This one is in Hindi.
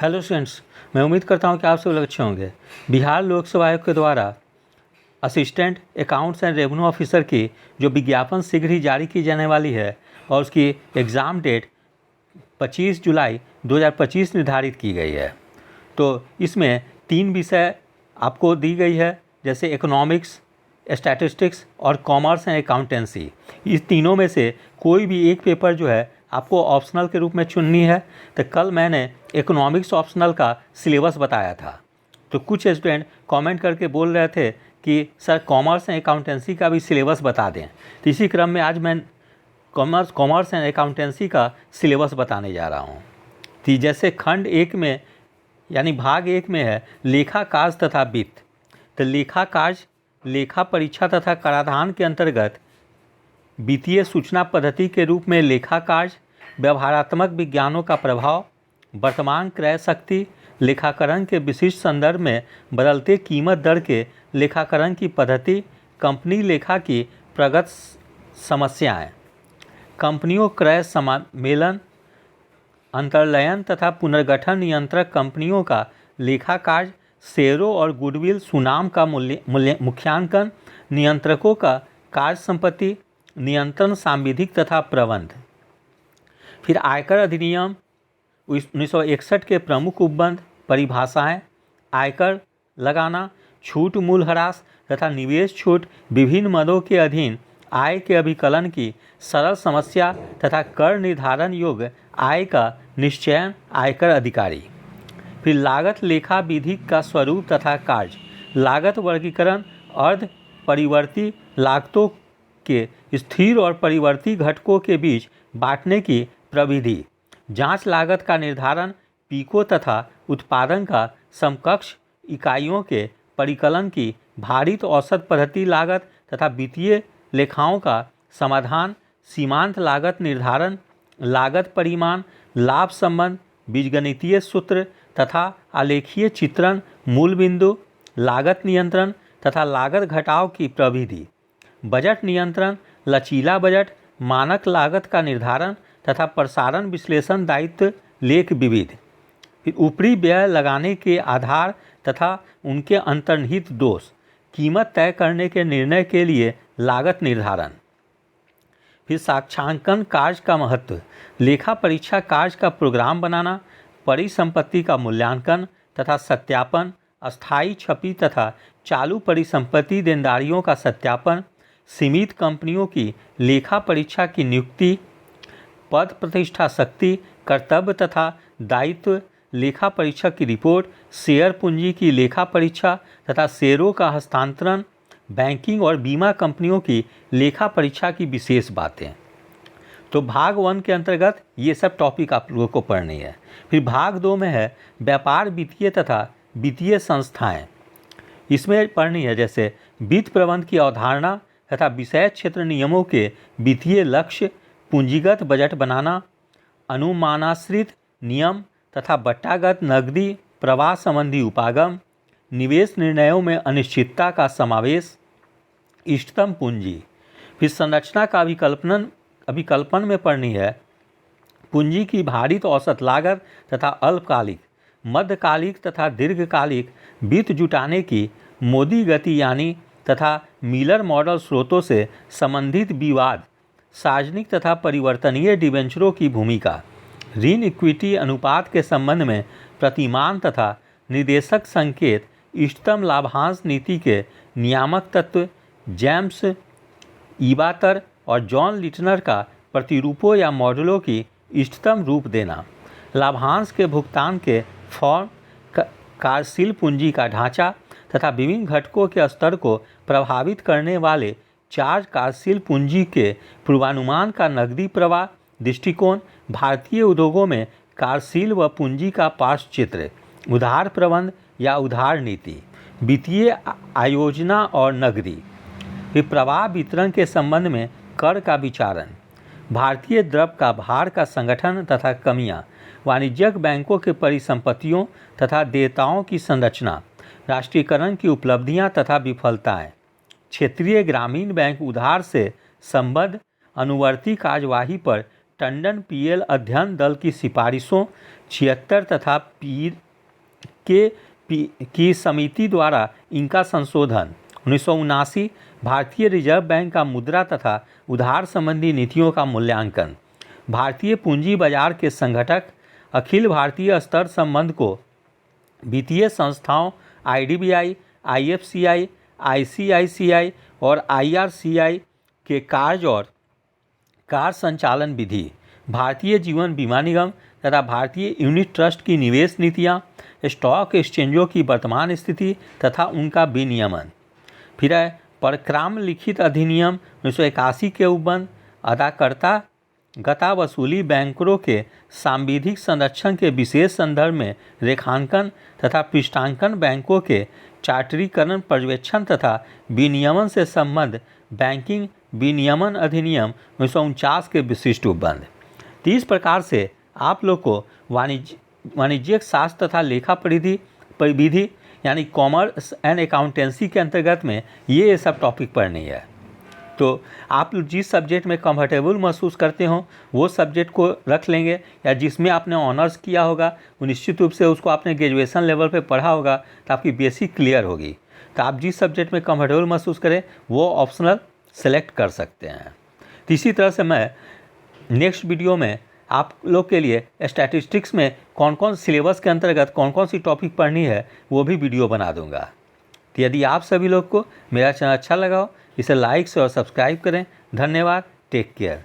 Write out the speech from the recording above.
हेलो स्टूडेंट्स, मैं उम्मीद करता हूं कि आप सब लोग अच्छे होंगे। बिहार लोक सेवा आयोग के द्वारा assistant accounts and revenue officer की जो विज्ञापन शीघ्र ही जारी की जाने वाली है और उसकी एग्ज़ाम डेट 25 जुलाई 2025 निर्धारित की गई है। तो इसमें 3 विषय आपको दी गई है, जैसे इकोनॉमिक्स, स्टैटिस्टिक्स और कॉमर्स एंड अकाउंटेंसी। इस तीनों में से कोई भी एक पेपर जो है आपको ऑप्शनल के रूप में चुननी है। तो कल मैंने इकोनॉमिक्स ऑप्शनल का सिलेबस बताया था, तो कुछ स्टूडेंट कमेंट करके बोल रहे थे कि सर कॉमर्स एंड अकाउंटेंसी का भी सिलेबस बता दें। तो इसी क्रम में आज मैं कॉमर्स एंड अकाउंटेंसी का सिलेबस बताने जा रहा हूँ। तो जैसे खंड 1 में यानी भाग 1 में है लेखा कार्य तथा वित्त। तो लेखा कार्य लेखा परीक्षा तथा कराधान के अंतर्गत वित्तीय सूचना पद्धति के रूप में लेखा कार्य, व्यवहारात्मक विज्ञानों का प्रभाव, वर्तमान क्रय शक्ति, लेखाकरण के विशिष्ट संदर्भ में बदलते कीमत दर के लेखाकरण की पद्धति, कंपनी लेखा की प्रगत समस्याएं, कंपनियों क्रय सम्मेलन, अंतर्लयन तथा पुनर्गठन नियंत्रक कंपनियों का लेखा कार्य, शेयरों और गुडविल सुनाम का मुख्यांकन, नियंत्रकों का कार्य संपत्ति, नियंत्रण सांविधिक तथा प्रबंध। फिर आयकर अधिनियम 1961 के प्रमुख उपबंध, परिभाषाएं, आयकर लगाना, छूट मूल्यह्रास तथा निवेश छूट, विभिन्न मदों के अधीन आय के अभिकलन की सरल समस्या तथा कर निर्धारण योग्य आय का निश्चयन आयकर अधिकारी। फिर लागत लेखा विधि का स्वरूप तथा कार्य, लागत वर्गीकरण, अर्ध परिवर्ती लागतों के स्थिर और परिवर्ती घटकों के बीच बांटने की प्रविधि, जांच लागत का निर्धारण, पीको तथा उत्पादन का समकक्ष इकाइयों के परिकलन की भारित औसत पद्धति लागत तथा वित्तीय लेखाओं का समाधान, सीमांत लागत निर्धारण, लागत परिमाण, लाभ संबंध, बीजगणितीय सूत्र तथा आलेखीय चित्रण, मूल बिंदु, लागत नियंत्रण तथा लागत घटाव की प्रविधि, बजट नियंत्रण, लचीला बजट, मानक लागत का निर्धारण तथा प्रसारण विश्लेषण दायित्व लेख विविध। फिर ऊपरी व्यय लगाने के आधार तथा उनके अंतर्निहित दोष, कीमत तय करने के निर्णय के लिए लागत निर्धारण। फिर साक्षांकन कार्य का महत्व, लेखा परीक्षा कार्य का प्रोग्राम बनाना, परिसंपत्ति का मूल्यांकन तथा सत्यापन, अस्थायी छपी तथा चालू परिसंपत्ति देनदारियों का सत्यापन, सीमित कंपनियों की लेखा परीक्षा की नियुक्ति, पद प्रतिष्ठा शक्ति, कर्तव्य तथा दायित्व, लेखा परीक्षक की रिपोर्ट, शेयर पूंजी की लेखा परीक्षा तथा शेयरों का हस्तांतरण, बैंकिंग और बीमा कंपनियों की लेखा परीक्षा की विशेष बातें। तो भाग 1 के अंतर्गत ये सब टॉपिक आप लोगों को पढ़नी है। फिर भाग 2 में है व्यापार वित्तीय तथा वित्तीय संस्थाएं। इसमें पढ़नी है जैसे वित्त प्रबंध की अवधारणा तथा विषय क्षेत्र नियमों के वित्तीय लक्ष्य, पूंजीगत बजट बनाना, अनुमानाश्रित नियम तथा बट्टागत नकदी प्रवाह संबंधी उपागम, निवेश निर्णयों में अनिश्चितता का समावेश, इष्टतम पूंजी। फिर संरचना का अभिकल्पन में पढ़नी है पूंजी की भारित औसत लागत तथा अल्पकालिक, मध्यकालिक तथा दीर्घकालिक वित्त जुटाने की मोदी गति यानी तथा मिलर मॉडल स्रोतों से संबंधित विवाद, सार्वजनिक तथा परिवर्तनीय डिबेंचरों की भूमिका, ऋण इक्विटी अनुपात के संबंध में प्रतिमान तथा निर्देशक संकेत, इष्टतम लाभांश नीति के नियामक तत्व, जेम्स ईबातर और जॉन लिटनर का प्रतिरूपों या मॉडलों की इष्टतम रूप देना, लाभांश के भुगतान के फॉर्म, कार्यशील पूंजी का ढांचा तथा विभिन्न घटकों के स्तर को प्रभावित करने वाले 4 कार्यशील पूंजी के पूर्वानुमान का नकदी प्रवाह दृष्टिकोण, भारतीय उद्योगों में कार्यशील व पूंजी का पार्श्व चित्र, उधार प्रबंध या उधार नीति, वित्तीय आयोजना और नकदी। फिर प्रवाह वितरण के संबंध में कर का विचारण, भारतीय द्रव्य का भार का संगठन तथा कमियां, वाणिज्यिक बैंकों के परिसंपत्तियों तथा देयताओं की संरचना, राष्ट्रीयकरण की उपलब्धियां तथा विफलताएं, क्षेत्रीय ग्रामीण बैंक उधार से संबद्ध अनुवर्ती कार्यवाही पर टंडन पीएल अध्ययन दल की सिफारिशों 76 तथा पीर की समिति द्वारा इनका संशोधन 1979। भारतीय रिजर्व बैंक का मुद्रा तथा उधार संबंधी नीतियों का मूल्यांकन। भारतीय पूंजी बाजार के संगठक अखिल भारतीय स्तर संबंध को वित्तीय संस्थाओं आईडीबीआई, आईएफसीआई, आईसीआईसीआई और आईआरसीआई के कार्य और कार्य संचालन विधि, भारतीय जीवन बीमा निगम तथा भारतीय यूनिट ट्रस्ट की निवेश नीतियाँ, स्टॉक एक्सचेंजों की वर्तमान स्थिति तथा उनका विनियमन। फिर है परक्राम लिखित अधिनियम 1981 के उपबंध, अदाकर्ता गता वसूली बैंकरों के सांविधिक संरक्षण के विशेष संदर्भ में रेखांकन तथा पृष्ठांकन, बैंकों के चार्टरीकरण, पर्यवेक्षण तथा विनियमन से संबद्ध बैंकिंग विनियमन अधिनियम 1949 के विशिष्ट उपबंध। तो इस प्रकार से आप लोग को वाणिज्यिक शास्त्र तथा लेखा परिविधि यानी कॉमर्स एंड अकाउंटेंसी के अंतर्गत में ये सब टॉपिक पढ़नी है। तो आप जिस सब्जेक्ट में कंफर्टेबल महसूस करते हो वो सब्जेक्ट को रख लेंगे, या जिसमें आपने ऑनर्स किया होगा वो निश्चित रूप से उसको आपने ग्रेजुएशन लेवल पे पढ़ा होगा तो आपकी बेसिक क्लियर होगी। तो आप जिस सब्जेक्ट में कंफर्टेबल महसूस करें वो ऑप्शनल सेलेक्ट कर सकते हैं। तो इसी तरह से मैं नेक्स्ट वीडियो में आप लोग के लिए स्टैटिस्टिक्स में कौन कौन सिलेबस के अंतर्गत कौन कौन सी टॉपिक पढ़नी है वो भी वीडियो बना दूंगा। तो यदि आप सभी लोग को मेरा चैनल अच्छा लगा हो इसे लाइक और सब्सक्राइब करें। धन्यवाद। Take care.